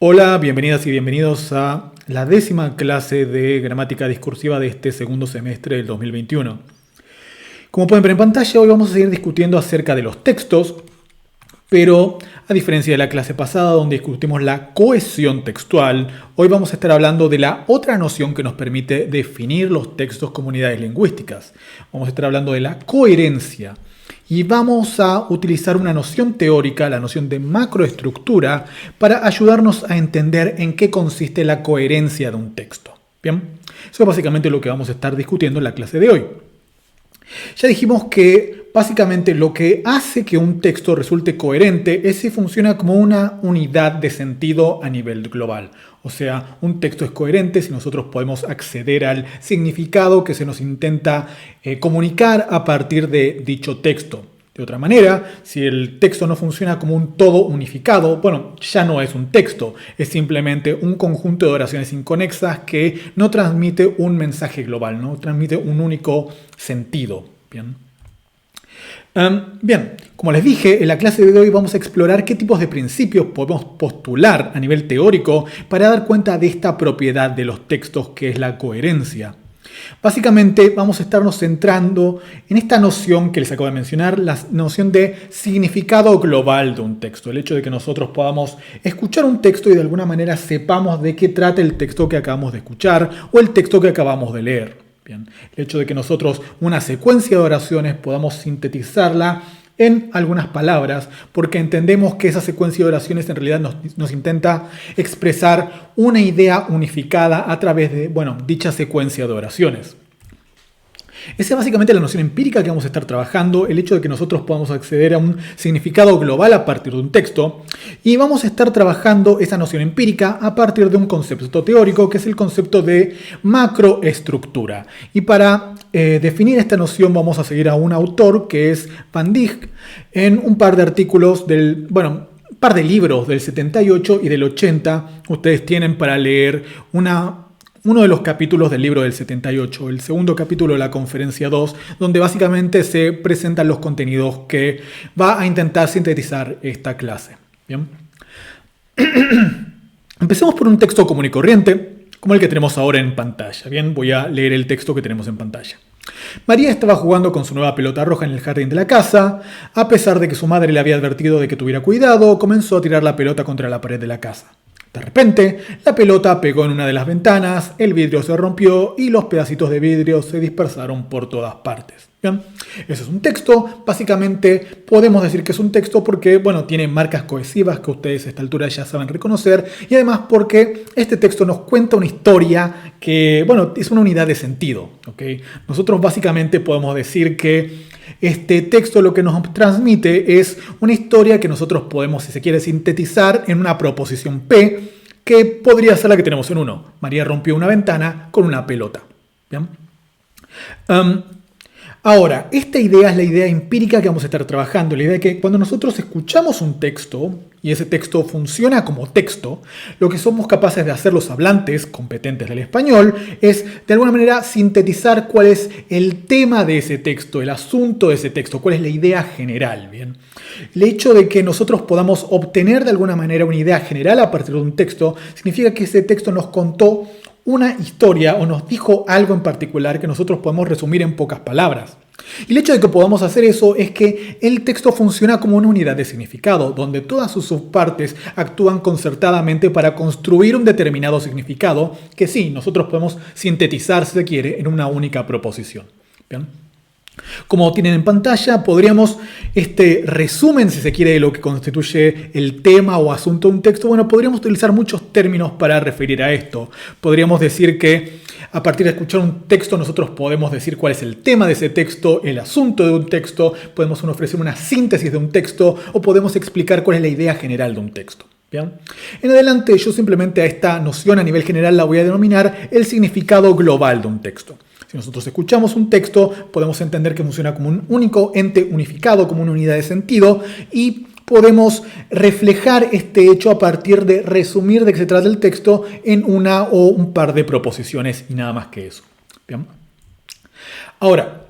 Hola, bienvenidas y bienvenidos a la 10ª clase de gramática discursiva de este segundo semestre del 2021. Como pueden ver en pantalla, hoy vamos a seguir discutiendo acerca de los textos, pero a diferencia de la clase pasada donde discutimos la cohesión textual, hoy vamos a estar hablando de la otra noción que nos permite definir los textos como unidades lingüísticas. Vamos a estar hablando de la coherencia. Y vamos a utilizar una noción teórica, la noción de macroestructura, para ayudarnos a entender en qué consiste la coherencia de un texto. Bien, eso es básicamente lo que vamos a estar discutiendo en la clase de hoy. Ya dijimos que básicamente lo que hace que un texto resulte coherente es si funciona como una unidad de sentido a nivel global. O sea, un texto es coherente si nosotros podemos acceder al significado que se nos intenta comunicar a partir de dicho texto. De otra manera, si el texto no funciona como un todo unificado, bueno, ya no es un texto, es simplemente un conjunto de oraciones inconexas que no transmite un mensaje global, no transmite un único sentido. Bien. Bien, como les dije, en la clase de hoy vamos a explorar qué tipos de principios podemos postular a nivel teórico para dar cuenta de esta propiedad de los textos que es la coherencia. Básicamente vamos a estarnos centrando en esta noción que les acabo de mencionar, la noción de significado global de un texto. El hecho de que nosotros podamos escuchar un texto y de alguna manera sepamos de qué trata el texto que acabamos de escuchar o el texto que acabamos de leer. Bien, el hecho de que nosotros una secuencia de oraciones podamos sintetizarla en algunas palabras, porque entendemos que esa secuencia de oraciones en realidad nos intenta expresar una idea unificada a través de, dicha secuencia de oraciones. Esa es básicamente la noción empírica que vamos a estar trabajando, el hecho de que nosotros podamos acceder a un significado global a partir de un texto, y vamos a estar trabajando esa noción empírica a partir de un concepto teórico que es el concepto de macroestructura. Y para definir esta noción vamos a seguir a un autor que es Van Dijk en un par de artículos un par de libros del 78 y del 80. Ustedes tienen para leer uno de los capítulos del libro del 78, el segundo capítulo de la conferencia 2, donde básicamente se presentan los contenidos que va a intentar sintetizar esta clase. Bien. Empecemos por un texto común y corriente, como el que tenemos ahora en pantalla. Bien, voy a leer el texto que tenemos en pantalla. María estaba jugando con su nueva pelota roja en el jardín de la casa. A pesar de que su madre le había advertido de que tuviera cuidado, comenzó a tirar la pelota contra la pared de la casa. De repente, la pelota pegó en una de las ventanas, el vidrio se rompió y los pedacitos de vidrio se dispersaron por todas partes. Bien, eso es un texto. Básicamente podemos decir que es un texto porque, tiene marcas cohesivas que ustedes a esta altura ya saben reconocer y además porque este texto nos cuenta una historia que, es una unidad de sentido. ¿Okay? Nosotros básicamente podemos decir que este texto lo que nos transmite es una historia que nosotros podemos, si se quiere, sintetizar en una proposición P, que podría ser la que tenemos en 1. María rompió una ventana con una pelota. ¿Bien? Ahora, esta idea es la idea empírica que vamos a estar trabajando. La idea de que cuando nosotros escuchamos un texto y ese texto funciona como texto, lo que somos capaces de hacer los hablantes competentes del español es, de alguna manera, sintetizar cuál es el tema de ese texto, el asunto de ese texto, cuál es la idea general. Bien. El hecho de que nosotros podamos obtener de alguna manera una idea general a partir de un texto significa que ese texto nos contó una historia o nos dijo algo en particular que nosotros podemos resumir en pocas palabras. Y el hecho de que podamos hacer eso es que el texto funciona como una unidad de significado, donde todas sus subpartes actúan concertadamente para construir un determinado significado que sí, nosotros podemos sintetizar, si se quiere, en una única proposición. ¿Bien? Como tienen en pantalla, podríamos, este resumen, si se quiere, de lo que constituye el tema o asunto de un texto, podríamos utilizar muchos términos para referir a esto. Podríamos decir que a partir de escuchar un texto nosotros podemos decir cuál es el tema de ese texto, el asunto de un texto, podemos ofrecer una síntesis de un texto o podemos explicar cuál es la idea general de un texto. ¿Bien? En adelante yo simplemente a esta noción a nivel general la voy a denominar el significado global de un texto. Si nosotros escuchamos un texto, podemos entender que funciona como un único ente unificado, como una unidad de sentido, y podemos reflejar este hecho a partir de resumir de qué se trata el texto en una o un par de proposiciones y nada más que eso. ¿Bien? Ahora,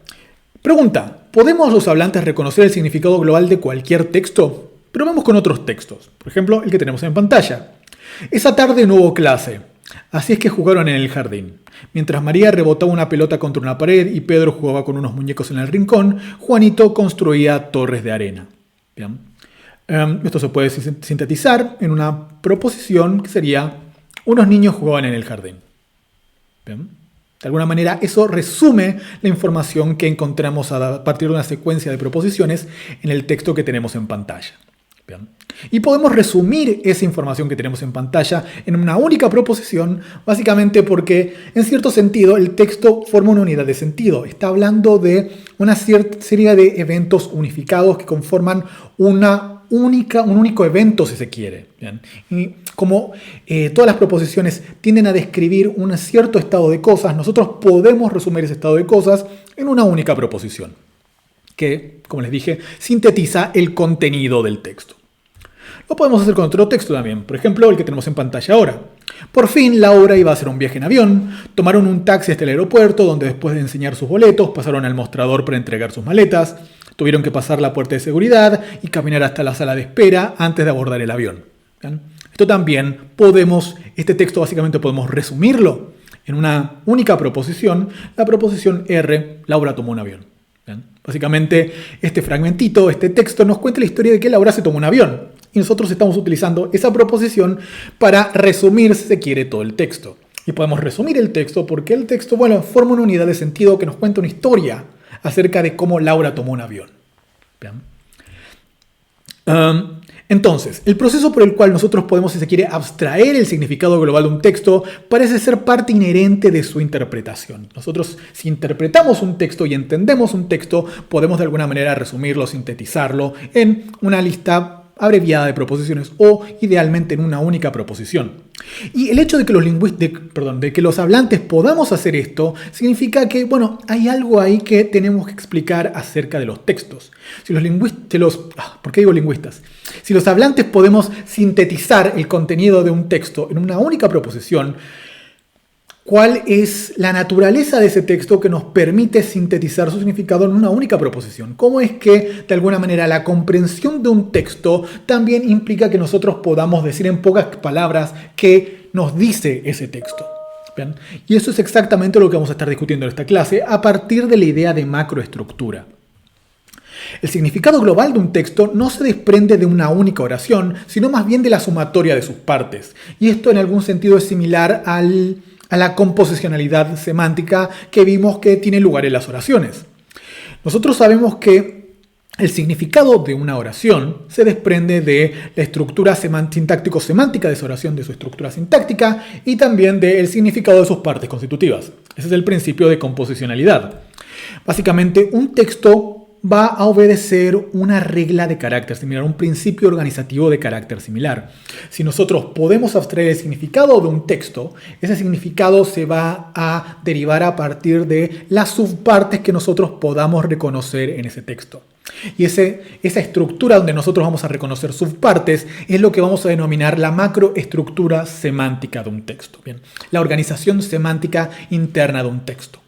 pregunta, ¿podemos los hablantes reconocer el significado global de cualquier texto? Pero vamos con otros textos, por ejemplo, el que tenemos en pantalla. Esa tarde no hubo clase, así es que jugaron en el jardín. Mientras María rebotaba una pelota contra una pared y Pedro jugaba con unos muñecos en el rincón, Juanito construía torres de arena. Bien. Esto se puede sintetizar en una proposición que sería: unos niños jugaban en el jardín. Bien. De alguna manera, eso resume la información que encontramos a partir de una secuencia de proposiciones en el texto que tenemos en pantalla. Bien. Y podemos resumir esa información que tenemos en pantalla en una única proposición, básicamente porque, en cierto sentido, el texto forma una unidad de sentido. Está hablando de una cierta serie de eventos unificados que conforman un único evento, si se quiere. Bien. Y como todas las proposiciones tienden a describir un cierto estado de cosas, nosotros podemos resumir ese estado de cosas en una única proposición, que, como les dije, sintetiza el contenido del texto. Lo podemos hacer con otro texto también, por ejemplo, el que tenemos en pantalla ahora. Por fin, Laura iba a hacer un viaje en avión, tomaron un taxi hasta el aeropuerto, donde después de enseñar sus boletos, pasaron al mostrador para entregar sus maletas, tuvieron que pasar la puerta de seguridad y caminar hasta la sala de espera antes de abordar el avión. ¿Bien? Esto también este texto básicamente podemos resumirlo en una única proposición, la proposición R, Laura tomó un avión. ¿Bien? Básicamente, este fragmentito, este texto nos cuenta la historia de que Laura se tomó un avión. Y nosotros estamos utilizando esa proposición para resumir, si se quiere, todo el texto. Y podemos resumir el texto porque el texto, forma una unidad de sentido que nos cuenta una historia acerca de cómo Laura tomó un avión. ¿Bien? Entonces, el proceso por el cual nosotros podemos, si se quiere, abstraer el significado global de un texto parece ser parte inherente de su interpretación. Nosotros, si interpretamos un texto y entendemos un texto, podemos de alguna manera resumirlo, sintetizarlo en una lista abreviada de proposiciones o idealmente en una única proposición. Y el hecho de que los hablantes podamos hacer esto significa que, hay algo ahí que tenemos que explicar acerca de los textos. ¿Por qué digo lingüistas? Si los hablantes podemos sintetizar el contenido de un texto en una única proposición, ¿cuál es la naturaleza de ese texto que nos permite sintetizar su significado en una única proposición? ¿Cómo es que, de alguna manera, la comprensión de un texto también implica que nosotros podamos decir en pocas palabras qué nos dice ese texto? ¿Bien? Y eso es exactamente lo que vamos a estar discutiendo en esta clase a partir de la idea de macroestructura. El significado global de un texto no se desprende de una única oración, sino más bien de la sumatoria de sus partes. Y esto en algún sentido es similar a la composicionalidad semántica que vimos que tiene lugar en las oraciones. Nosotros sabemos que el significado de una oración se desprende de la estructura sintáctico-semántica de esa oración, de su estructura sintáctica y también del significado de sus partes constitutivas. Ese es el principio de composicionalidad. Básicamente, un texto va a obedecer una regla de carácter similar, un principio organizativo de carácter similar. Si nosotros podemos abstraer el significado de un texto, ese significado se va a derivar a partir de las subpartes que nosotros podamos reconocer en ese texto. Y esa estructura donde nosotros vamos a reconocer subpartes es lo que vamos a denominar la macroestructura semántica de un texto. Bien, la organización semántica interna de un texto.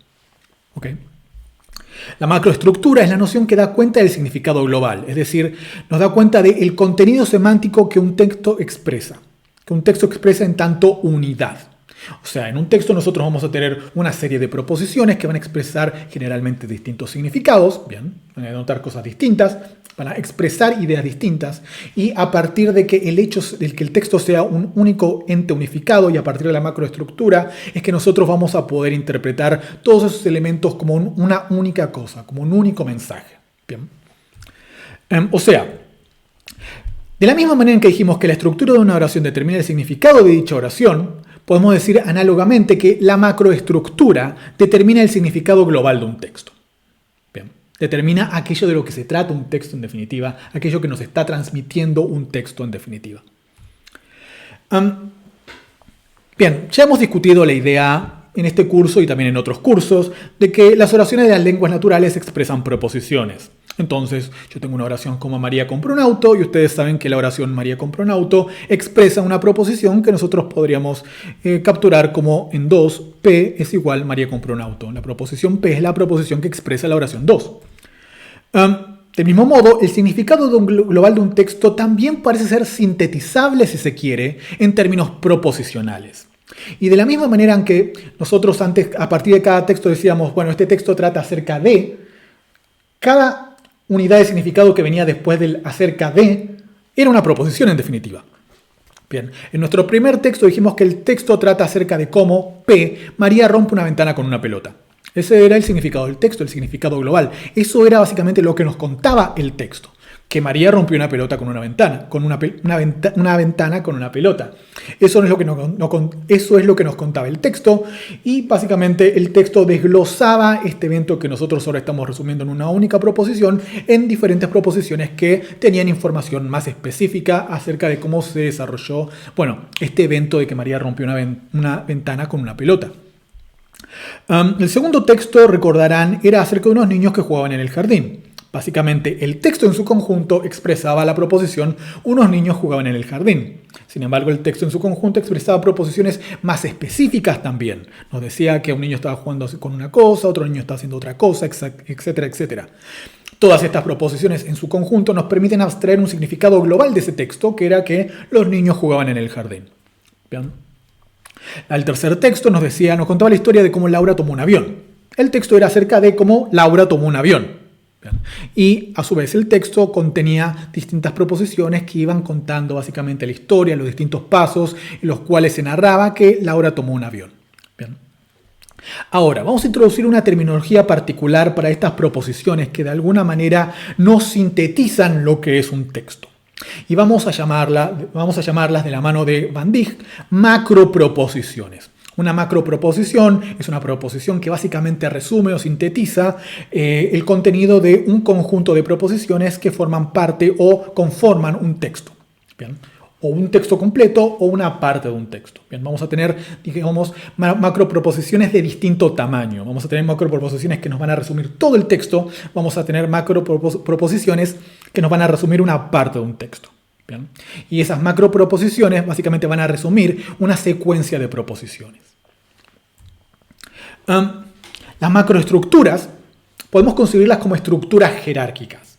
¿Ok? La macroestructura es la noción que da cuenta del significado global, es decir, nos da cuenta del contenido semántico que un texto expresa en tanto unidad. O sea, en un texto nosotros vamos a tener una serie de proposiciones que van a expresar generalmente distintos significados, bien, van a denotar cosas distintas, van a expresar ideas distintas, y a partir de que el hecho de que el texto sea un único ente unificado y a partir de la macroestructura es que nosotros vamos a poder interpretar todos esos elementos como una única cosa, como un único mensaje. Bien. O sea, de la misma manera en que dijimos que la estructura de una oración determina el significado de dicha oración, podemos decir análogamente que la macroestructura determina el significado global de un texto. Bien. Determina aquello de lo que se trata un texto en definitiva, aquello que nos está transmitiendo un texto en definitiva. Bien, ya hemos discutido la idea en este curso y también en otros cursos de que las oraciones de las lenguas naturales expresan proposiciones. Entonces, yo tengo una oración como María compró un auto y ustedes saben que la oración María compró un auto expresa una proposición que nosotros podríamos capturar como en 2, P es igual María compró un auto. La proposición P es la proposición que expresa la oración 2. Del mismo modo, el significado global de un texto también parece ser sintetizable, si se quiere, en términos proposicionales. Y de la misma manera en que nosotros antes, a partir de cada texto decíamos, bueno, este texto trata acerca de, cada unidad de significado que venía después del acerca de era una proposición en definitiva. Bien, en nuestro primer texto dijimos que el texto trata acerca de cómo María rompe una ventana con una pelota. Ese era el significado del texto, el significado global. Eso era básicamente lo que nos contaba el texto. Que María rompió una pelota con una ventana, una ventana con una pelota. Eso es lo que nos contaba el texto, y básicamente el texto desglosaba este evento que nosotros ahora estamos resumiendo en una única proposición en diferentes proposiciones que tenían información más específica acerca de cómo se desarrolló, este evento de que María rompió una ventana con una pelota. El segundo texto, recordarán, era acerca de unos niños que jugaban en el jardín. Básicamente, el texto en su conjunto expresaba la proposición unos niños jugaban en el jardín. Sin embargo, el texto en su conjunto expresaba proposiciones más específicas también. Nos decía que un niño estaba jugando con una cosa, otro niño está haciendo otra cosa, etcétera, etcétera. Todas estas proposiciones en su conjunto nos permiten abstraer un significado global de ese texto, que era que los niños jugaban en el jardín. ¿Bien? El tercer texto nos contaba la historia de cómo Laura tomó un avión. El texto era acerca de cómo Laura tomó un avión. Y a su vez el texto contenía distintas proposiciones que iban contando básicamente la historia, los distintos pasos en los cuales se narraba que Laura tomó un avión. Bien. Ahora, vamos a introducir una terminología particular para estas proposiciones que de alguna manera nos sintetizan lo que es un texto. Y vamos a llamarlas de la mano de Van Dijk macroproposiciones. Una macroproposición es una proposición que básicamente resume o sintetiza el contenido de un conjunto de proposiciones que forman parte o conforman un texto. ¿Bien? O un texto completo o una parte de un texto. Bien, vamos a tener, digamos, macroproposiciones de distinto tamaño. Vamos a tener macroproposiciones que nos van a resumir todo el texto. Vamos a tener macroproposiciones que nos van a resumir una parte de un texto. Bien. Y esas macroproposiciones básicamente van a resumir una secuencia de proposiciones. Las macroestructuras podemos concebirlas como estructuras jerárquicas.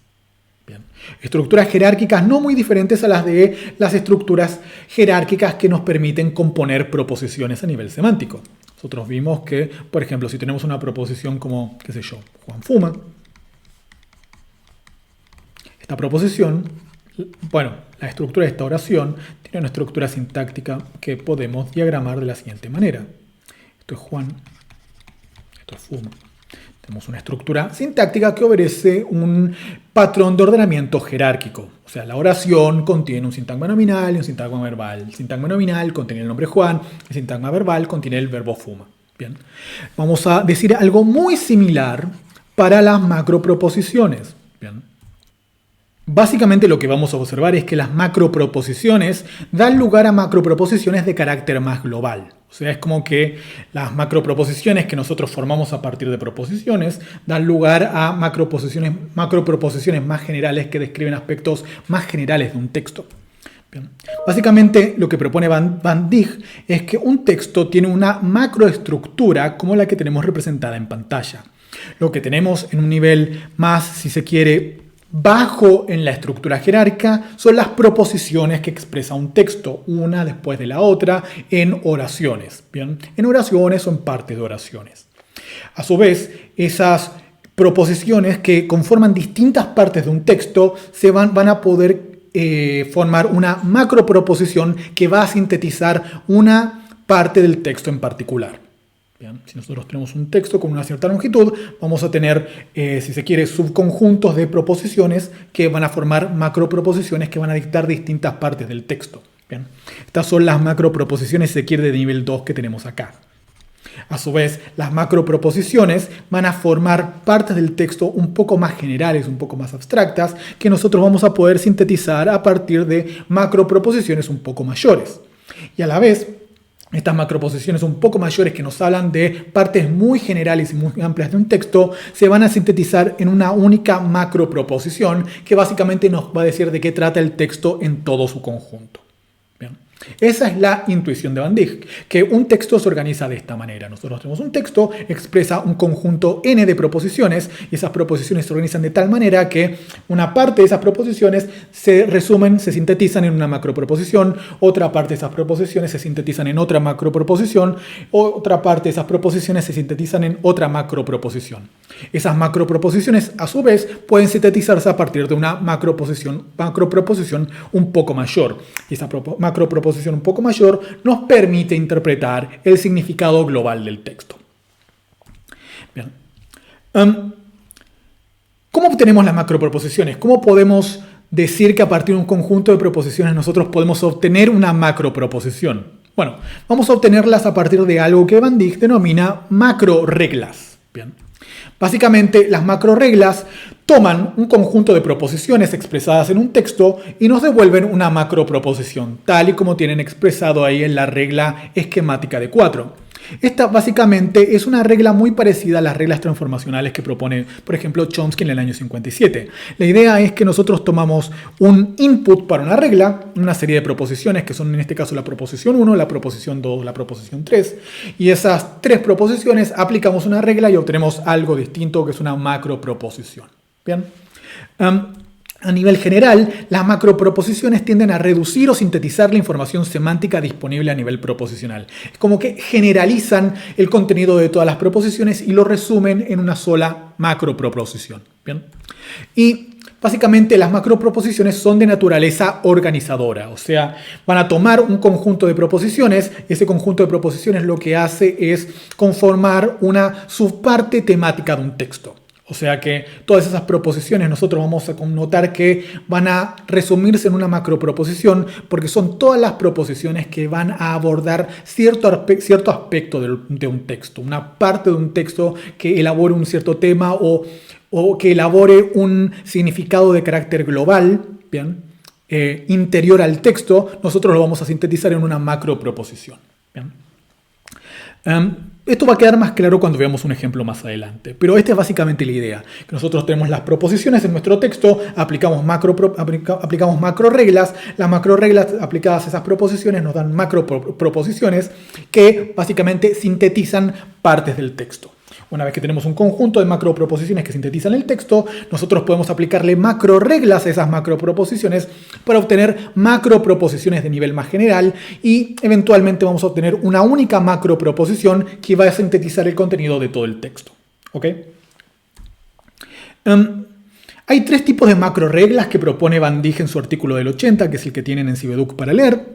Bien. Estructuras jerárquicas no muy diferentes a las de las estructuras jerárquicas que nos permiten componer proposiciones a nivel semántico. Nosotros vimos que, por ejemplo, si tenemos una proposición como, Juan fuma, esta proposición, la estructura de esta oración tiene una estructura sintáctica que podemos diagramar de la siguiente manera. Esto es Juan, esto es fuma. Tenemos una estructura sintáctica que obedece un patrón de ordenamiento jerárquico. O sea, la oración contiene un sintagma nominal y un sintagma verbal. El sintagma nominal contiene el nombre Juan, el sintagma verbal contiene el verbo fuma. Bien. Vamos a decir algo muy similar para las macroproposiciones. Bien. Básicamente lo que vamos a observar es que las macroproposiciones dan lugar a macroproposiciones de carácter más global. O sea, es como que las macroproposiciones que nosotros formamos a partir de proposiciones dan lugar a macroproposiciones más generales que describen aspectos más generales de un texto. Bien. Básicamente lo que propone Van Dijk es que un texto tiene una macroestructura como la que tenemos representada en pantalla. Lo que tenemos en un nivel más, si se quiere, bajo en la estructura jerárquica son las proposiciones que expresa un texto, una después de la otra, en oraciones. ¿Bien? En oraciones o en partes de oraciones. A su vez, esas proposiciones que conforman distintas partes de un texto van a poder formar una macroproposición que va a sintetizar una parte del texto en particular. Bien, si nosotros tenemos un texto con una cierta longitud, vamos a tener, si se quiere, subconjuntos de proposiciones que van a formar macroproposiciones que van a dictar distintas partes del texto. Bien, estas son las macroproposiciones, si se quiere, de nivel 2 que tenemos acá. A su vez, las macroproposiciones van a formar partes del texto un poco más generales, un poco más abstractas, que nosotros vamos a poder sintetizar a partir de macroproposiciones un poco mayores. Y a la vez, estas macroposiciones un poco mayores que nos hablan de partes muy generales y muy amplias de un texto se van a sintetizar en una única macroproposición que básicamente nos va a decir de qué trata el texto en todo su conjunto. Bien. Esa es la intuición de Van Dijk, que un texto se organiza de esta manera. Nosotros tenemos un texto, expresa un conjunto n de proposiciones y esas proposiciones se organizan de tal manera que una parte de esas proposiciones se resumen, se sintetizan en una macroproposición, otra parte de esas proposiciones se sintetizan en otra macroproposición, otra parte de esas proposiciones se sintetizan en otra macroproposición. Esas macroproposiciones, a su vez, pueden sintetizarse a partir de una macroproposición un poco mayor. Y esa macroproposición un poco mayor nos permite interpretar el significado global del texto. Bien. ¿Cómo obtenemos las macroproposiciones? ¿Cómo podemos decir que a partir de un conjunto de proposiciones nosotros podemos obtener una macroproposición? Bueno, vamos a obtenerlas a partir de algo que Van Dijk denomina macroreglas. Bien. Básicamente, las macroreglas toman un conjunto de proposiciones expresadas en un texto y nos devuelven una macroproposición, tal y como tienen expresado ahí en la regla esquemática de 4. Esta básicamente es una regla muy parecida a las reglas transformacionales que propone, por ejemplo, Chomsky en el año 57. La idea es que nosotros tomamos un input para una regla, una serie de proposiciones que son en este caso la proposición 1, la proposición 2, la proposición 3, y esas tres proposiciones aplicamos una regla y obtenemos algo distinto que es una macroproposición. Bien. A nivel general, las macroproposiciones tienden a reducir o sintetizar la información semántica disponible a nivel proposicional. Es como que generalizan el contenido de todas las proposiciones y lo resumen en una sola macroproposición. ¿Bien? Y básicamente las macroproposiciones son de naturaleza organizadora, o sea, van a tomar un conjunto de proposiciones, ese conjunto de proposiciones lo que hace es conformar una subparte temática de un texto. O sea que todas esas proposiciones nosotros vamos a notar que van a resumirse en una macroproposición porque son todas las proposiciones que van a abordar cierto aspecto de un texto, una parte de un texto que elabore un cierto tema o que elabore un significado de carácter global, ¿bien? Interior al texto, nosotros lo vamos a sintetizar en una macroproposición. ¿Bien? Esto va a quedar más claro cuando veamos un ejemplo más adelante, pero esta es básicamente la idea, que nosotros tenemos las proposiciones en nuestro texto, aplicamos macroreglas, las macroreglas aplicadas a esas proposiciones nos dan macroproposiciones que básicamente sintetizan partes del texto. Una vez que tenemos un conjunto de macroproposiciones que sintetizan el texto, nosotros podemos aplicarle macroreglas a esas macroproposiciones para obtener macroproposiciones de nivel más general y eventualmente vamos a obtener una única macroproposición que va a sintetizar el contenido de todo el texto. ¿Ok? Hay tres tipos de macroreglas que propone Van Dijk en su artículo del 80, que es el que tienen en Cibeduc para leer.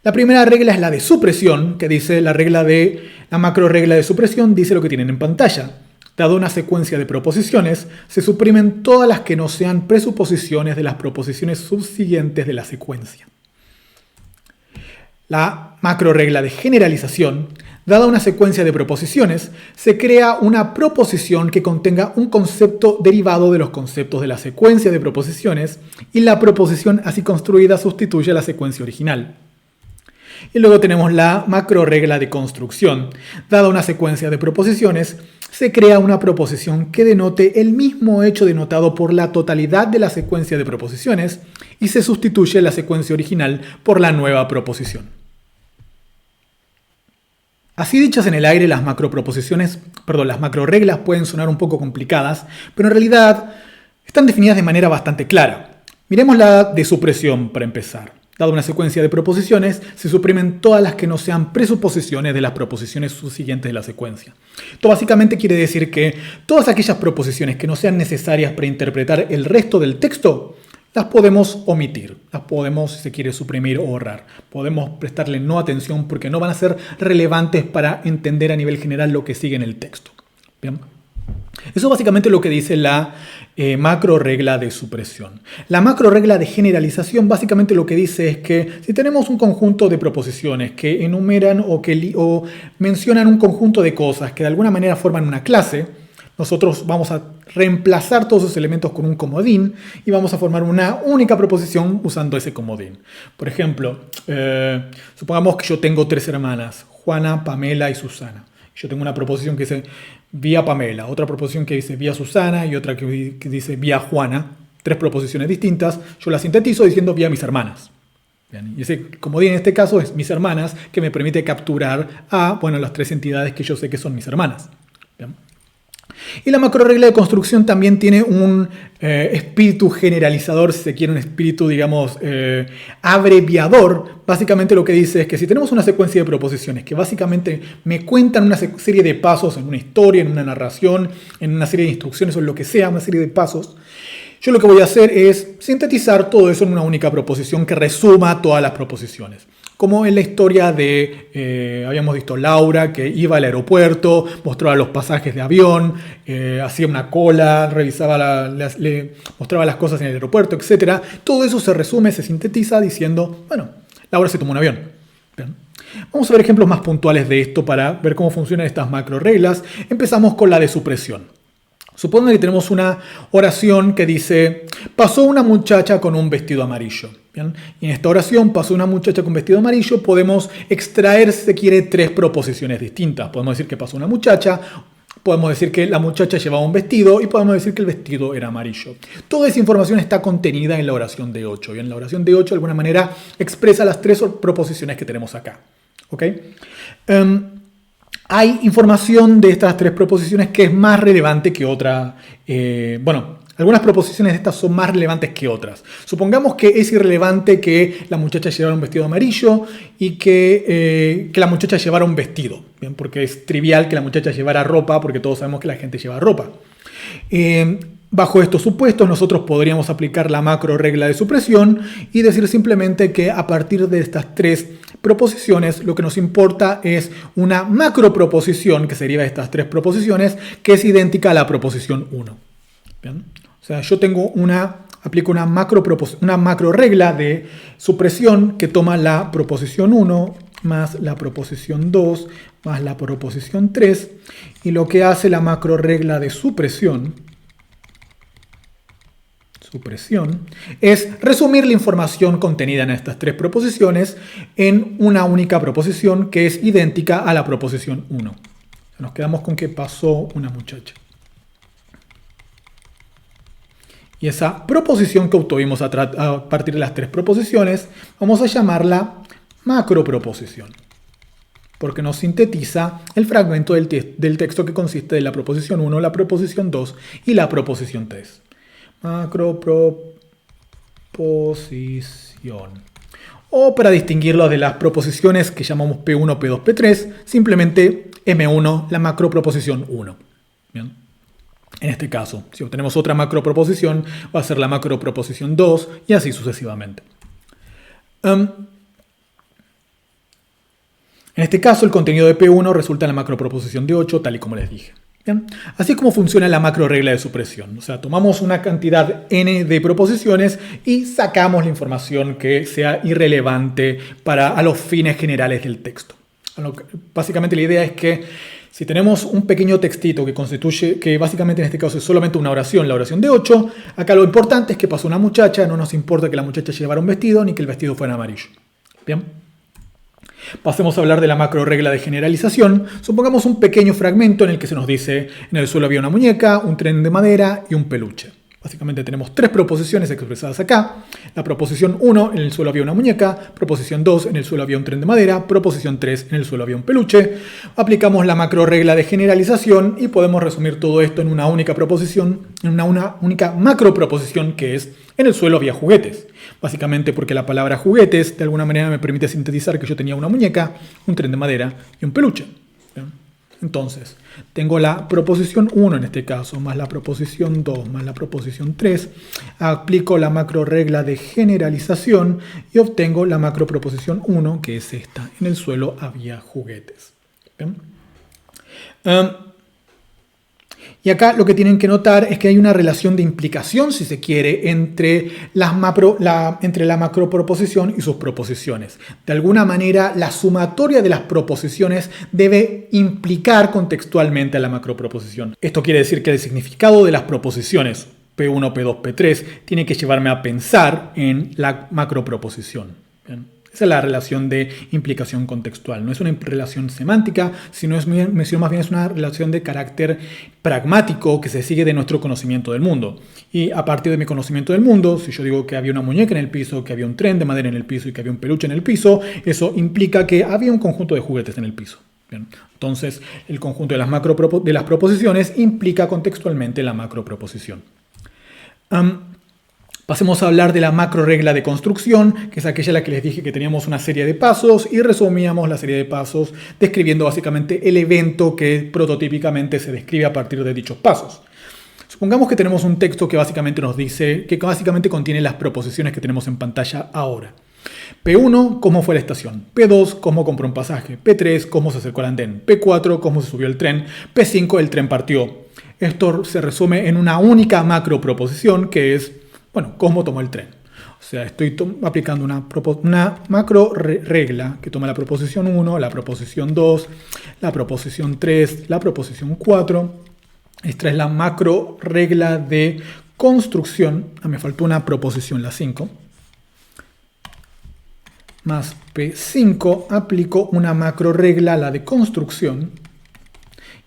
La primera regla es la de supresión, que dice la macroregla de supresión dice lo que tienen en pantalla. Dado una secuencia de proposiciones, se suprimen todas las que no sean presuposiciones de las proposiciones subsiguientes de la secuencia. La macroregla de generalización, dada una secuencia de proposiciones, se crea una proposición que contenga un concepto derivado de los conceptos de la secuencia de proposiciones y la proposición así construida sustituye a la secuencia original. Y luego tenemos la macroregla de construcción. Dada una secuencia de proposiciones, se crea una proposición que denote el mismo hecho denotado por la totalidad de la secuencia de proposiciones y se sustituye la secuencia original por la nueva proposición. Así dichas en el aire, las macroreglas pueden sonar un poco complicadas, pero en realidad están definidas de manera bastante clara. Miremos la de supresión para empezar. Dada una secuencia de proposiciones, se suprimen todas las que no sean presuposiciones de las proposiciones subsiguientes de la secuencia. Esto básicamente quiere decir que todas aquellas proposiciones que no sean necesarias para interpretar el resto del texto, las podemos omitir, las podemos, si se quiere, suprimir o borrar. Podemos prestarle no atención porque no van a ser relevantes para entender a nivel general lo que sigue en el texto. ¿Bien? Eso es básicamente lo que dice la macroregla de supresión. La macroregla de generalización básicamente lo que dice es que si tenemos un conjunto de proposiciones que enumeran o mencionan un conjunto de cosas que de alguna manera forman una clase, nosotros vamos a reemplazar todos esos elementos con un comodín y vamos a formar una única proposición usando ese comodín. Por ejemplo, supongamos que yo tengo 3 hermanas, Juana, Pamela y Susana. Yo tengo una proposición que dice vía Pamela, otra proposición que dice vía Susana y otra que dice vía Juana. 3 proposiciones distintas. Yo las sintetizo diciendo vía mis hermanas. Bien, y ese comodín en este caso es mis hermanas, que me permite capturar a, bueno, las tres entidades que yo sé que son mis hermanas. Bien. Y la macroregla de construcción también tiene un espíritu generalizador, si se quiere, un espíritu, digamos, abreviador. Básicamente lo que dice es que si tenemos una secuencia de proposiciones que básicamente me cuentan una serie de pasos en una historia, en una narración, en una serie de instrucciones o en lo que sea, una serie de pasos, yo lo que voy a hacer es sintetizar todo eso en una única proposición que resuma todas las proposiciones. Como en la historia de, habíamos visto Laura, que iba al aeropuerto, mostraba los pasajes de avión, hacía una cola, revisaba, le mostraba las cosas en el aeropuerto, etc. Todo eso se resume, se sintetiza diciendo, bueno, Laura se tomó un avión. Bien. Vamos a ver ejemplos más puntuales de esto para ver cómo funcionan estas macro reglas. Empezamos con la de supresión. Supongamos que tenemos una oración que dice, pasó una muchacha con un vestido amarillo. ¿Bien? Y en esta oración, pasó una muchacha con vestido amarillo, podemos extraer, si se quiere, tres proposiciones distintas. Podemos decir que pasó una muchacha, podemos decir que la muchacha llevaba un vestido y podemos decir que el vestido era amarillo. Toda esa información está contenida en la oración de 8. Bien, la oración de 8 de alguna manera expresa las tres proposiciones que tenemos acá. ¿Ok? Hay información de estas tres proposiciones que es más relevante que otra. Algunas proposiciones de estas son más relevantes que otras. Supongamos que es irrelevante que la muchacha llevara un vestido amarillo y que la muchacha llevara un vestido. Bien, porque es trivial que la muchacha llevara ropa, porque todos sabemos que la gente lleva ropa. Bajo estos supuestos, nosotros podríamos aplicar la macro regla de supresión y decir simplemente que a partir de estas tres proposiciones, lo que nos importa es una macro proposición, que sería estas tres proposiciones, que es idéntica a la proposición 1. ¿Bien? O sea, yo aplico una macro regla de supresión que toma la proposición 1 más la proposición 2 más la proposición 3, y lo que hace la macro regla de supresión es resumir la información contenida en estas tres proposiciones en una única proposición que es idéntica a la proposición 1. Nos quedamos con que pasó una muchacha. Y esa proposición que obtuvimos a partir de las tres proposiciones, vamos a llamarla macroproposición, porque nos sintetiza el fragmento del texto que consiste de la proposición 1, la proposición 2 y la proposición 3. Macroproposición. O para distinguirlo de las proposiciones que llamamos P1, P2, P3, simplemente M1, la macroproposición 1. ¿Bien? En este caso, si obtenemos otra macroproposición, va a ser la macroproposición 2 y así sucesivamente. En este caso, el contenido de P1 resulta en la macroproposición de 8, tal y como les dije. ¿Bien? Así es como funciona la macro regla de supresión. O sea, tomamos una cantidad n de proposiciones y sacamos la información que sea irrelevante a los fines generales del texto. Básicamente la idea es que si tenemos un pequeño textito que básicamente en este caso es solamente una oración, la oración de 8, acá lo importante es que pasó una muchacha, no nos importa que la muchacha llevara un vestido ni que el vestido fuera amarillo. ¿Bien? Pasemos a hablar de la macro regla de generalización. Supongamos un pequeño fragmento en el que se nos dice: en el suelo había una muñeca, un tren de madera y un peluche. Básicamente tenemos tres proposiciones expresadas acá. La proposición 1, en el suelo había una muñeca. Proposición 2, en el suelo había un tren de madera. Proposición 3, en el suelo había un peluche. Aplicamos la macro regla de generalización y podemos resumir todo esto en una única proposición, en una única macro proposición que es: en el suelo había juguetes. Básicamente porque la palabra juguetes de alguna manera me permite sintetizar que yo tenía una muñeca, un tren de madera y un peluche. ¿Bien? Entonces, tengo la proposición 1 en este caso, más la proposición 2, más la proposición 3. Aplico la macro regla de generalización y obtengo la macro proposición 1, que es esta: en el suelo había juguetes. ¿Bien? Y acá lo que tienen que notar es que hay una relación de implicación, si se quiere, entre la macroproposición y sus proposiciones. De alguna manera, la sumatoria de las proposiciones debe implicar contextualmente a la macroproposición. Esto quiere decir que el significado de las proposiciones P1, P2, P3 tiene que llevarme a pensar en la macroproposición. ¿Bien? Esa es la relación de implicación contextual. No es una relación semántica, sino más bien es una relación de carácter pragmático que se sigue de nuestro conocimiento del mundo. Y a partir de mi conocimiento del mundo, si yo digo que había una muñeca en el piso, que había un tren de madera en el piso y que había un peluche en el piso, eso implica que había un conjunto de juguetes en el piso. Bien. Entonces, el conjunto de las proposiciones implica contextualmente la macroproposición. Pasemos a hablar de la macroregla de construcción, que es aquella en la que les dije que teníamos una serie de pasos y resumíamos la serie de pasos describiendo básicamente el evento que prototípicamente se describe a partir de dichos pasos. Supongamos que tenemos un texto que básicamente nos dice, que básicamente contiene las proposiciones que tenemos en pantalla ahora. P1, cómo fue la estación. P2, cómo compró un pasaje. P3, cómo se acercó al andén. P4, cómo se subió el tren. P5, el tren partió. Esto se resume en una única macroproposición que es, bueno, cómo tomó el tren. O sea, estoy aplicando una macro regla que toma la proposición 1, la proposición 2, la proposición 3, la proposición 4. Esta es la macro regla de construcción. Me faltó una proposición, la 5. Más P5, aplico una macro regla, la de construcción.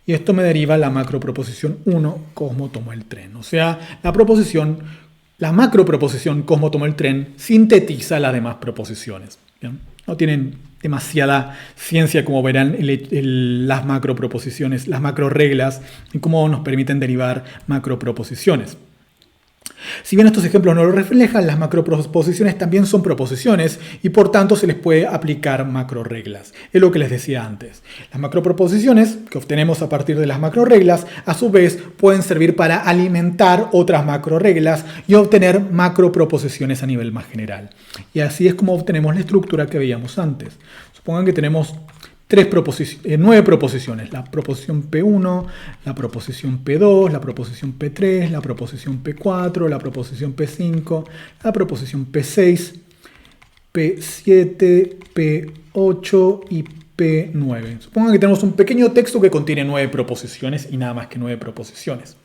Y esto me deriva la macroproposición 1, cómo tomó el tren. O sea, la macroproposición cómo tomó el tren sintetiza las demás proposiciones. ¿Bien? No tienen demasiada ciencia, como verán, las macroproposiciones, las macroreglas y cómo nos permiten derivar macroproposiciones. Si bien estos ejemplos no lo reflejan, las macroproposiciones también son proposiciones y por tanto se les puede aplicar macroreglas. Es lo que les decía antes. Las macroproposiciones que obtenemos a partir de las macroreglas a su vez pueden servir para alimentar otras macroreglas y obtener macroproposiciones a nivel más general. Y así es como obtenemos la estructura que veíamos antes. Supongan que tenemos 9 proposiciones, la proposición P1, la proposición P2, la proposición P3, la proposición P4, la proposición P5, la proposición P6, P7, P8 y P9. Supongan que tenemos un pequeño texto que contiene 9 proposiciones y nada más que 9 proposiciones.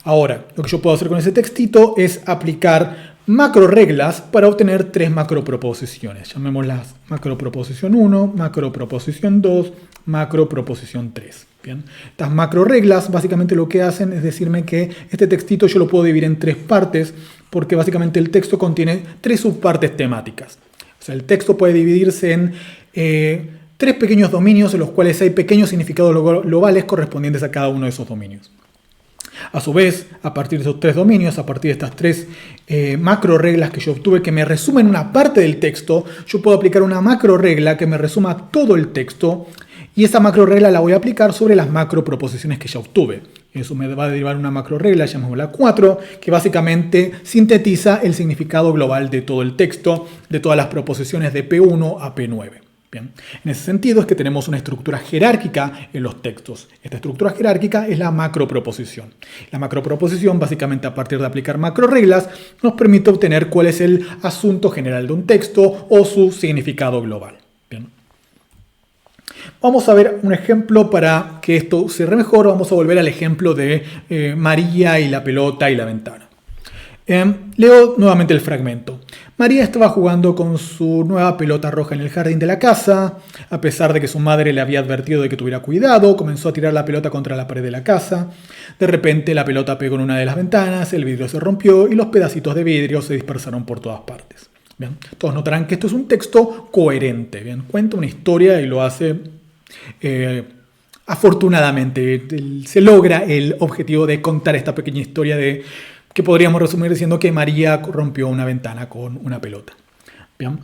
Ahora, lo que yo puedo hacer con ese textito es aplicar macroreglas para obtener 3 macroproposiciones. Llamémoslas macroproposición 1, macroproposición 2, macroproposición 3. Bien. Estas macroreglas básicamente lo que hacen es decirme que este textito yo lo puedo dividir en 3 partes porque básicamente el texto contiene 3 subpartes temáticas. O sea, el texto puede dividirse en 3 pequeños dominios en los cuales hay pequeños significados globales correspondientes a cada uno de esos dominios. A su vez, a partir de esos 3 dominios, a partir de estas 3 macro reglas que yo obtuve que me resumen una parte del texto, yo puedo aplicar una macro regla que me resuma todo el texto y esa macro regla la voy a aplicar sobre las macro proposiciones que ya obtuve. Eso me va a derivar una macro regla, llamémosla 4, que básicamente sintetiza el significado global de todo el texto, de todas las proposiciones de P1 a P9. Bien. En ese sentido es que tenemos una estructura jerárquica en los textos. Esta estructura jerárquica es la macroproposición. La macroproposición, básicamente a partir de aplicar macroreglas, nos permite obtener cuál es el asunto general de un texto o su significado global. Bien. Vamos a ver un ejemplo para que esto cierre mejor. Vamos a volver al ejemplo de María y la pelota y la ventana. Leo nuevamente el fragmento. María estaba jugando con su nueva pelota roja en el jardín de la casa. A pesar de que su madre le había advertido de que tuviera cuidado, comenzó a tirar la pelota contra la pared de la casa. De repente la pelota pegó en una de las ventanas, el vidrio se rompió y los pedacitos de vidrio se dispersaron por todas partes. Bien, todos notarán que esto es un texto coherente. Bien, cuenta una historia y lo hace afortunadamente. Se logra el objetivo de contar esta pequeña historia que podríamos resumir diciendo que María rompió una ventana con una pelota. Bien.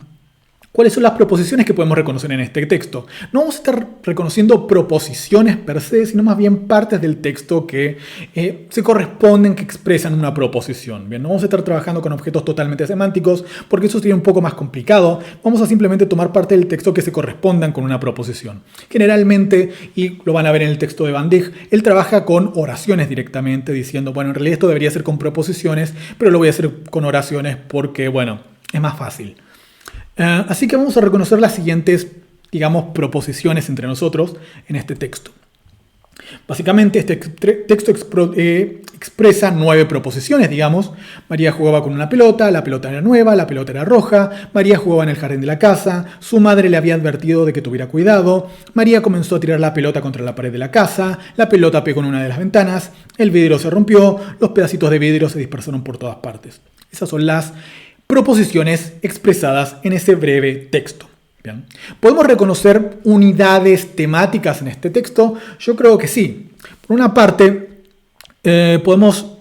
¿Cuáles son las proposiciones que podemos reconocer en este texto? No vamos a estar reconociendo proposiciones per se, sino más bien partes del texto que se corresponden, que expresan una proposición. Bien, no vamos a estar trabajando con objetos totalmente semánticos, porque eso sería un poco más complicado. Vamos a simplemente tomar parte del texto que se correspondan con una proposición. Generalmente, y lo van a ver en el texto de Van Dijk, él trabaja con oraciones directamente, diciendo, bueno, en realidad esto debería ser con proposiciones, pero lo voy a hacer con oraciones porque, bueno, es más fácil. Así que vamos a reconocer las siguientes, digamos, proposiciones entre nosotros en este texto. Básicamente este texto expresa 9 proposiciones, digamos. María jugaba con una pelota, la pelota era nueva, la pelota era roja, María jugaba en el jardín de la casa, su madre le había advertido de que tuviera cuidado, María comenzó a tirar la pelota contra la pared de la casa, la pelota pegó en una de las ventanas, el vidrio se rompió, los pedacitos de vidrio se dispersaron por todas partes. Esas son las proposiciones expresadas en ese breve texto. Bien. ¿Podemos reconocer unidades temáticas en este texto? Yo creo que sí. Por una parte, podemos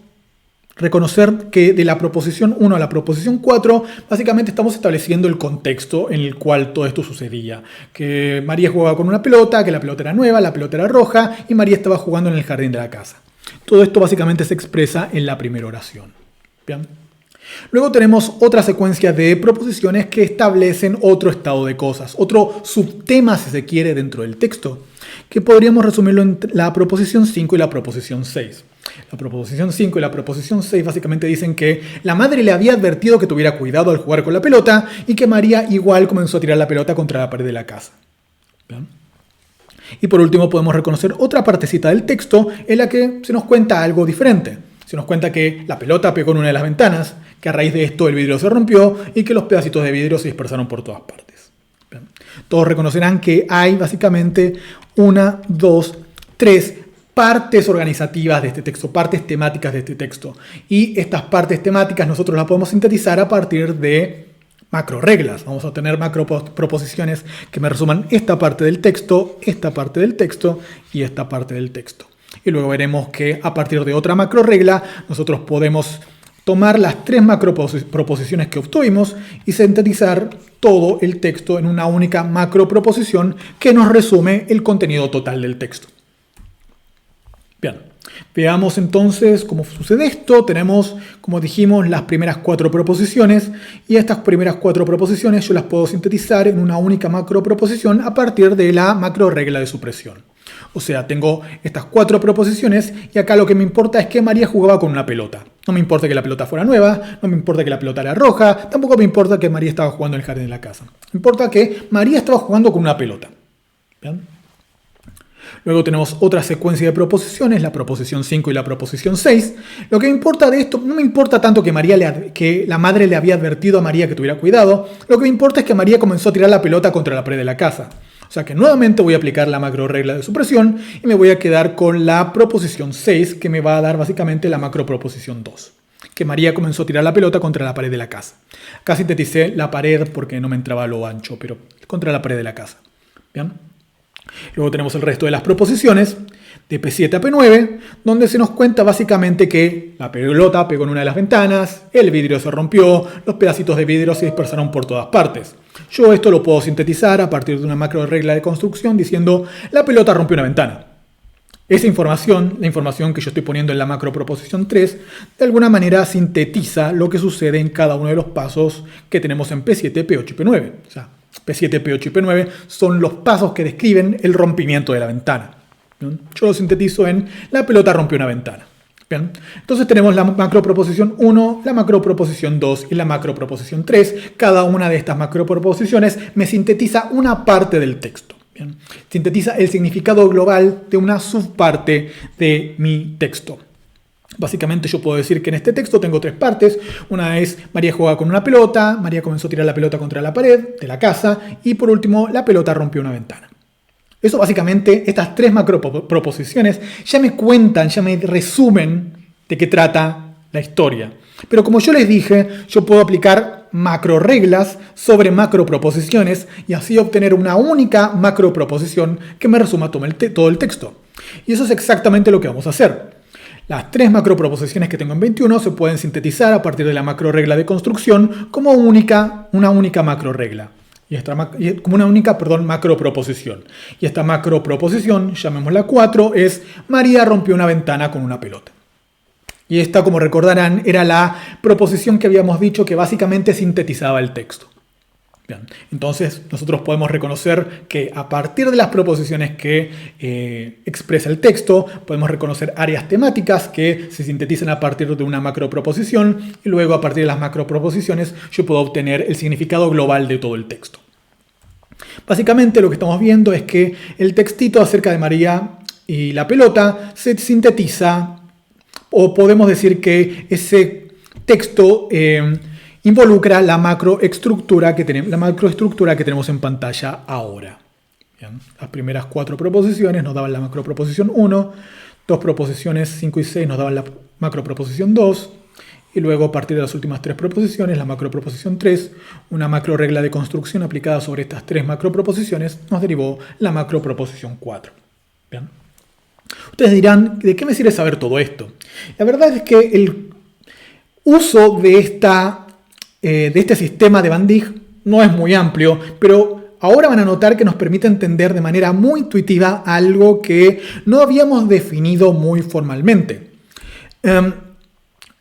reconocer que de la proposición 1 a la proposición 4, básicamente estamos estableciendo el contexto en el cual todo esto sucedía. Que María jugaba con una pelota, que la pelota era nueva, la pelota era roja y María estaba jugando en el jardín de la casa. Todo esto básicamente se expresa en la primera oración. Bien. Luego tenemos otra secuencia de proposiciones que establecen otro estado de cosas, otro subtema, si se quiere, dentro del texto, que podríamos resumirlo en la proposición 5 y la proposición 6. La proposición 5 y la proposición 6 básicamente dicen que la madre le había advertido que tuviera cuidado al jugar con la pelota y que María igual comenzó a tirar la pelota contra la pared de la casa. ¿Bien? Y por último podemos reconocer otra partecita del texto en la que se nos cuenta algo diferente. Se nos cuenta que la pelota pegó en una de las ventanas, que a raíz de esto el vidrio se rompió y que los pedacitos de vidrio se dispersaron por todas partes. Bien. Todos reconocerán que hay básicamente 1, 2, 3 partes organizativas de este texto, partes temáticas de este texto. Y estas partes temáticas nosotros las podemos sintetizar a partir de macro reglas. Vamos a tener macro proposiciones que me resuman esta parte del texto y esta parte del texto. Y luego veremos que a partir de otra macro regla nosotros podemos tomar las 3 macro proposiciones que obtuvimos y sintetizar todo el texto en una única macro proposición que nos resume el contenido total del texto. Bien, veamos entonces cómo sucede esto. Tenemos, como dijimos, las primeras 4 proposiciones y estas primeras 4 proposiciones yo las puedo sintetizar en una única macro proposición a partir de la macro regla de supresión. O sea, tengo estas 4 proposiciones y acá lo que me importa es que María jugaba con una pelota. No me importa que la pelota fuera nueva, no me importa que la pelota era roja, tampoco me importa que María estaba jugando en el jardín de la casa. Me importa que María estaba jugando con una pelota. ¿Bien? Luego tenemos otra secuencia de proposiciones, la proposición 5 y la proposición 6. Lo que me importa de esto, no me importa tanto que la madre le había advertido a María que tuviera cuidado, lo que me importa es que María comenzó a tirar la pelota contra la pared de la casa. O sea que nuevamente voy a aplicar la macro regla de supresión y me voy a quedar con la proposición 6 que me va a dar básicamente la macro proposición 2. Que María comenzó a tirar la pelota contra la pared de la casa. Acá sinteticé la pared porque no me entraba a lo ancho, pero contra la pared de la casa. ¿Bien? Luego tenemos el resto de las proposiciones de P7 a P9, donde se nos cuenta básicamente que la pelota pegó en una de las ventanas, el vidrio se rompió, los pedacitos de vidrio se dispersaron por todas partes. Yo esto lo puedo sintetizar a partir de una macro regla de construcción diciendo la pelota rompió una ventana. Esa información, la información que yo estoy poniendo en la macro proposición 3, de alguna manera sintetiza lo que sucede en cada uno de los pasos que tenemos en P7, P8 y P9. O sea, P7, P8 y P9 son los pasos que describen el rompimiento de la ventana. ¿Bien? Yo lo sintetizo en la pelota rompió una ventana. ¿Bien? Entonces tenemos la macroproposición 1, la macroproposición 2 y la macroproposición 3. Cada una de estas macroproposiciones me sintetiza una parte del texto. ¿Bien? Sintetiza el significado global de una subparte de mi texto. Básicamente yo puedo decir que en este texto tengo 3 partes. Una es María juega con una pelota, María comenzó a tirar la pelota contra la pared de la casa y por último la pelota rompió una ventana. Eso básicamente, estas 3 macroproposiciones ya me cuentan, ya me resumen de qué trata la historia. Pero como yo les dije, yo puedo aplicar macro reglas sobre macro proposiciones y así obtener una única macro proposición que me resuma todo el texto. Y eso es exactamente lo que vamos a hacer. Las 3 macro proposiciones que tengo en 21 se pueden sintetizar a partir de la macro regla de construcción como una única macro regla. Como una única, macro proposición. Y esta macro proposición, llamémosla 4, es María rompió una ventana con una pelota. Y esta, como recordarán, era la proposición que habíamos dicho que básicamente sintetizaba el texto. Bien, entonces nosotros podemos reconocer que a partir de las proposiciones que expresa el texto, podemos reconocer áreas temáticas que se sintetizan a partir de una macroproposición y luego a partir de las macroproposiciones yo puedo obtener el significado global de todo el texto. Básicamente lo que estamos viendo es que el textito acerca de María y la pelota se sintetiza O podemos decir que ese texto involucra la macroestructura que tenemos en pantalla ahora. Bien. Las primeras 4 proposiciones nos daban la macroproposición 1, 2 proposiciones 5 y 6 nos daban la macroproposición 2, y luego a partir de las últimas 3 proposiciones, la macroproposición 3, una macroregla de construcción aplicada sobre estas 3 macroproposiciones, nos derivó la macroproposición 4. Bien. Ustedes dirán, ¿de qué me sirve saber todo esto? La verdad es que el uso de este sistema de Van Dijk no es muy amplio, pero ahora van a notar que nos permite entender de manera muy intuitiva algo que no habíamos definido muy formalmente.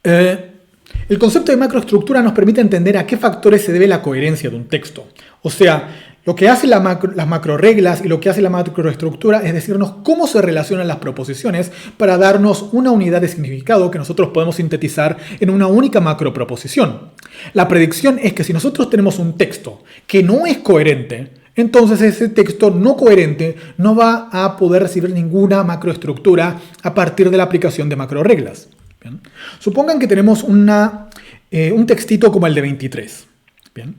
El concepto de macroestructura nos permite entender a qué factores se debe la coherencia de un texto. O sea, lo que hace las macroreglas y lo que hace la macroestructura es decirnos cómo se relacionan las proposiciones para darnos una unidad de significado que nosotros podemos sintetizar en una única macroproposición. La predicción es que si nosotros tenemos un texto que no es coherente, entonces ese texto no coherente no va a poder recibir ninguna macroestructura a partir de la aplicación de macroreglas. Bien. Supongan que tenemos un textito como el de 23. Bien.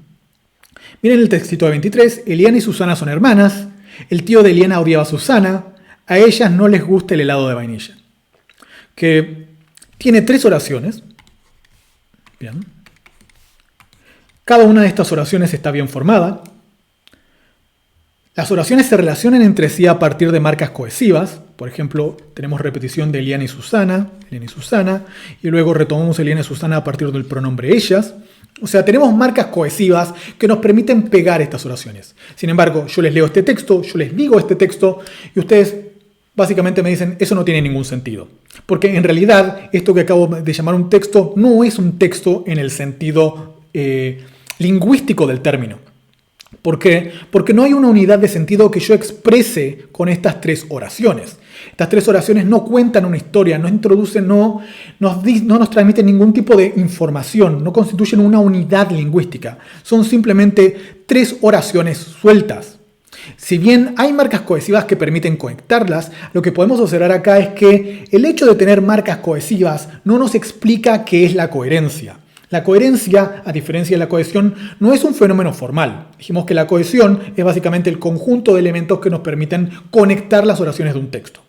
Miren el textito de 23. Eliana y Susana son hermanas. El tío de Eliana odiaba a Susana. A ellas no les gusta el helado de vainilla. Que tiene 3 oraciones. Bien. Cada una de estas oraciones está bien formada. Las oraciones se relacionan entre sí a partir de marcas cohesivas. Por ejemplo, tenemos repetición de Eliana y Susana, y luego retomamos Eliana y Susana a partir del pronombre ellas. O sea, tenemos marcas cohesivas que nos permiten pegar estas oraciones. Sin embargo, yo les leo este texto, yo les digo este texto, y ustedes básicamente me dicen, eso no tiene ningún sentido. Porque en realidad, esto que acabo de llamar un texto no es un texto en el sentido lingüístico del término. ¿Por qué? Porque no hay una unidad de sentido que yo exprese con estas 3 oraciones. Estas 3 oraciones no cuentan una historia, no introducen, no nos transmiten ningún tipo de información, no constituyen una unidad lingüística. Son simplemente 3 oraciones sueltas. Si bien hay marcas cohesivas que permiten conectarlas, lo que podemos observar acá es que el hecho de tener marcas cohesivas no nos explica qué es la coherencia. La coherencia, a diferencia de la cohesión, no es un fenómeno formal. Dijimos que la cohesión es básicamente el conjunto de elementos que nos permiten conectar las oraciones de un texto.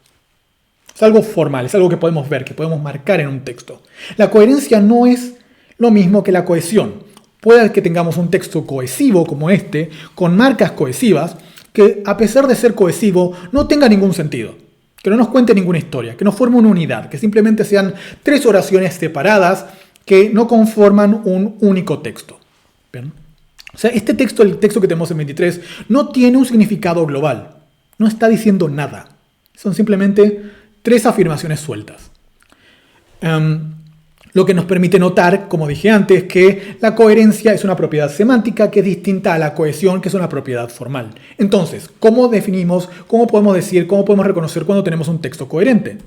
Es algo formal, es algo que podemos ver, que podemos marcar en un texto. La coherencia no es lo mismo que la cohesión. Puede que tengamos un texto cohesivo como este, con marcas cohesivas, que a pesar de ser cohesivo, no tenga ningún sentido. Que no nos cuente ninguna historia, que no forme una unidad, que simplemente sean 3 oraciones separadas que no conforman un único texto. ¿Bien? O sea, este texto, el texto que tenemos en 23, no tiene un significado global. No está diciendo nada. Son simplemente 3 afirmaciones sueltas. Lo que nos permite notar, como dije antes, que la coherencia es una propiedad semántica que es distinta a la cohesión, que es una propiedad formal. Entonces, ¿cómo definimos, cómo podemos decir, cómo podemos reconocer cuando tenemos un texto coherente?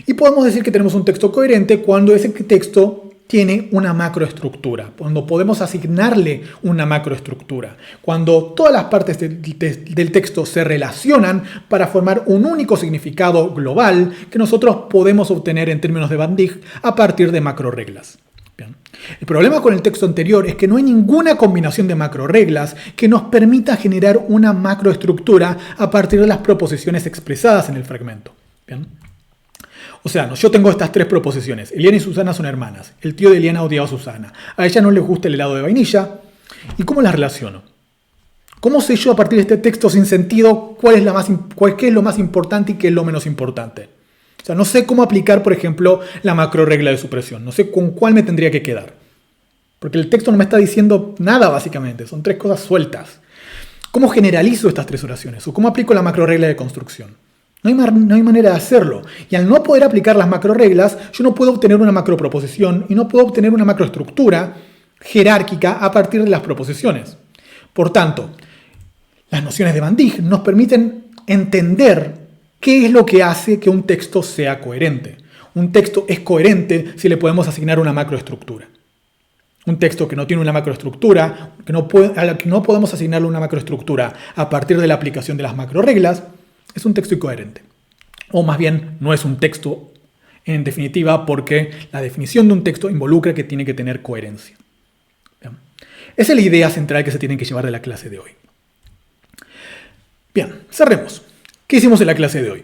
Y podemos decir que tenemos un texto coherente cuando ese texto tiene una macroestructura, cuando podemos asignarle una macroestructura, cuando todas las partes del texto se relacionan para formar un único significado global que nosotros podemos obtener en términos de Van Dijk a partir de macroreglas. Bien. El problema con el texto anterior es que no hay ninguna combinación de macroreglas que nos permita generar una macroestructura a partir de las proposiciones expresadas en el fragmento. Bien. O sea, yo tengo estas 3 proposiciones. Eliana y Susana son hermanas. El tío de Eliana odiaba a Susana. A ella no le gusta el helado de vainilla. ¿Y cómo las relaciono? ¿Cómo sé yo a partir de este texto sin sentido qué es lo más importante y qué es lo menos importante? O sea, no sé cómo aplicar, por ejemplo, la macroregla de supresión. No sé con cuál me tendría que quedar. Porque el texto no me está diciendo nada, básicamente. Son 3 cosas sueltas. ¿Cómo generalizo estas 3 oraciones? ¿O cómo aplico la macroregla de construcción? No hay manera de hacerlo. Y al no poder aplicar las macroreglas, yo no puedo obtener una macroproposición y no puedo obtener una macroestructura jerárquica a partir de las proposiciones. Por tanto, las nociones de Van Dijk nos permiten entender qué es lo que hace que un texto sea coherente. Un texto es coherente si le podemos asignar una macroestructura. Un texto que no tiene una macroestructura, a la que no podemos asignarle una macroestructura a partir de la aplicación de las macroreglas, es un texto incoherente. O más bien, no es un texto En definitiva, porque la definición de un texto involucra que tiene que tener coherencia. Bien. Esa es la idea central que se tiene que llevar de la clase de hoy. Bien, cerremos. ¿Qué hicimos en la clase de hoy?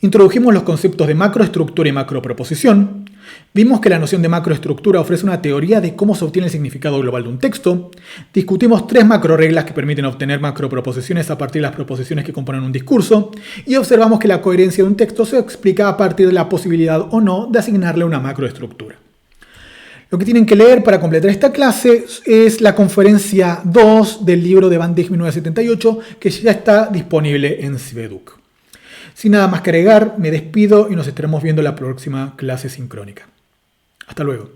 Introdujimos los conceptos de macroestructura y macroproposición. Vimos que la noción de macroestructura ofrece una teoría de cómo se obtiene el significado global de un texto. Discutimos 3 macroreglas que permiten obtener macroproposiciones a partir de las proposiciones que componen un discurso. Y observamos que la coherencia de un texto se explica a partir de la posibilidad o no de asignarle una macroestructura. Lo que tienen que leer para completar esta clase es la conferencia 2 del libro de Van Dijk 1978, que ya está disponible en Cibeduc. Sin nada más que agregar, me despido y nos estaremos viendo en la próxima clase sincrónica. Hasta luego.